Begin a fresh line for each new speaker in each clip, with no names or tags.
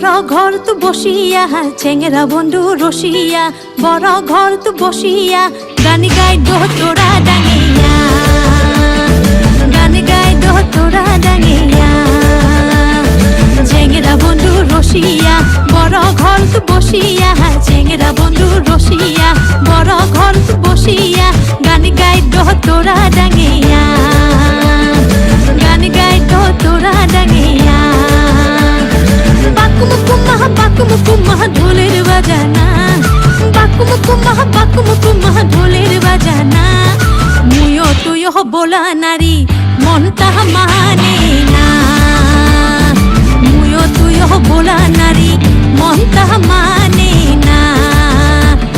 বড় ঘর তো বসিয়া চেংরা বন্ধু রসিয়া, বড় ঘর তো বসিয়া গানি গাই দো তোরা ডাঙিয়া, গানি গাই দো তোরা ডাঙিয়া। চেংরা বন্ধু রসিয়া, বড় ঘর তো বসিয়া, চেংরা বন্ধু রসিয়া, বড় ঘর তো বসিয়া গানি গাই দো তোরা ডাঙিয়া, গানি গাই দো তোরা ডাঙিয়া। বাকুমুকুমাহ ঢোলের বাজানা, বাকুমুকুমাহ ঢোলের বাজানা। মুয়ো তুয়ো বোলা নারী মন তাহা মানে না, মুয়ো তুয়ো বোলা নারী মন তাহা মানে না।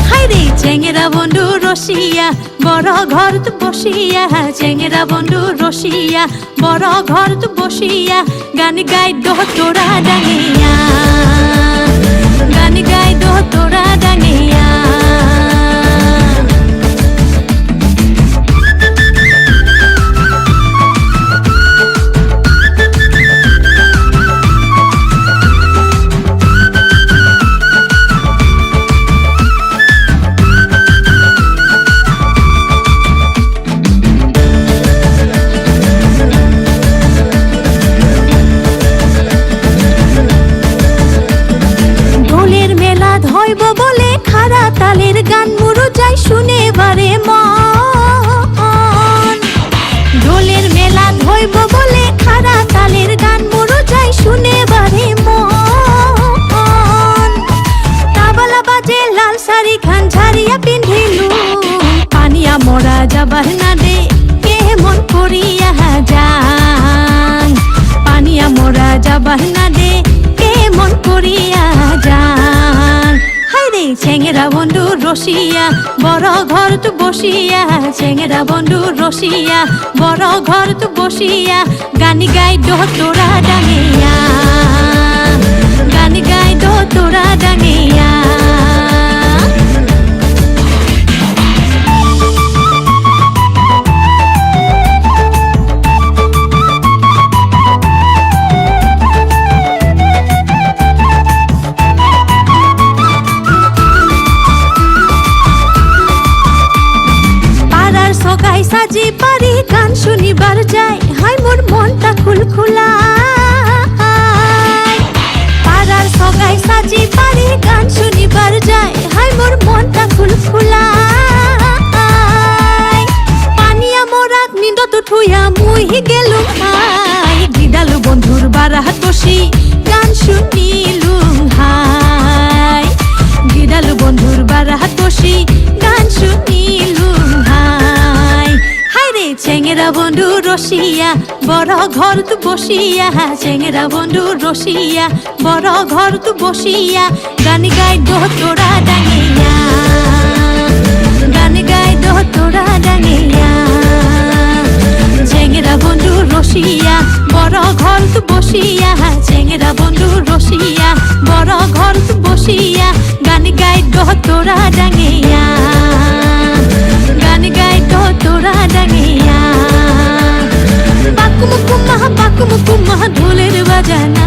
হাইরে চেংরা বন্ধু রসিয়া, বড় ঘর তো বসিয়া, চেংরা বন্ধু রসিয়া, বড় ঘর তো বসিয়া গানি গাই দো তোরা ডাঙিয়া, গানি গাই দো তোরা ডাঙিয়া। হইব বলে খারা তালের গান মুরু যাই শুনে বারে মন, ঢোলের মেলা হইব বলে খারা তালের গান মুরু যাই শুনে বারে মন। তাবলা বাজে লাল শাড়ি খান ঝাড়িয়া পিন্ধিলু, পানিয়া মরা যাবার না দে কে মন করিয়া যান, পানিয়া মরা যাবার না দে কে মন করিয়া যান। চেংরা বন্ধু রসিয়া, বড় ঘর তো বসিয়া, চেংরা বন্ধু রসিয়া, বড় ঘর তো বসিয়া গানি গাই দো তোরা ডাঙিয়া, গানি গাই দো তোরা ডাঙিয়া। সাজি পারি গান শুনিবার যাই, হাই মোর মনটা খুলখুলা। পাড়ার সগাই সাজি পারি গান শুনিবার যাই, হাই মোর মনটা খুলখুলা। পানিয়া মোরাক নিন্দত ঠুইয়া মুই গেলুম হাই, দিদালু বন্ধুর বারাহাত বসি গান শুনিলুম হাই, দিদালু বন্ধুর বারাহাত বসি গান শুনিলুম হাই। চেংরা বন্ধু রসিয়া, বড় ঘর তো বসিয়া, চেংরা বন্ধু রসিয়া, বড় ঘর তো বসিয়া গানি গাই দো তোরা ডাঙিয়া, গানি গাই দো তোরা ডাঙিয়া। চেংরা বন্ধু রসিয়া, বড় ঘর তো বসিয়া, চেংরা বন্ধু রসিয়া, বড় ঘর তো বসিয়া গানি গাই দো তোরা ডাঙিয়া, গানি গাই দো তোরা ডাঙিয়া। বাকুমুকুমাহ ঢোলের বাজানা,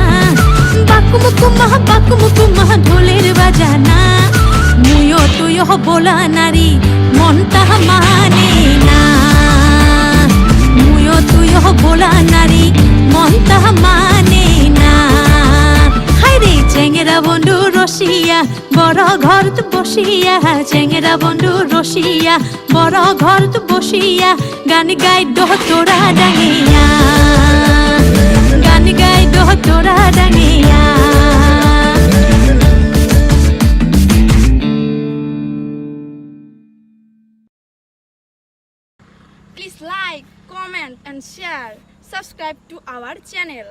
বাকুমুকুমাহ ঢোলের বাজানা। মুয়ো তুয়ো বোলা নারী মন তাহা মানে না, মুয়ো তুয়ো বোলা নারী মন তাহা মানে না। হাইরে চেংরা বন্ধু রসিয়া, বড় ঘর তো বসিয়া, চেংরা বন্ধু রসিয়া, বড় ঘর তো বসিয়া গানি গাই দো তোরা ডাঙিয়া, গানি গাই দো তোরা ডাঙিয়া।
Please like, comment and share. Subscribe to our channel.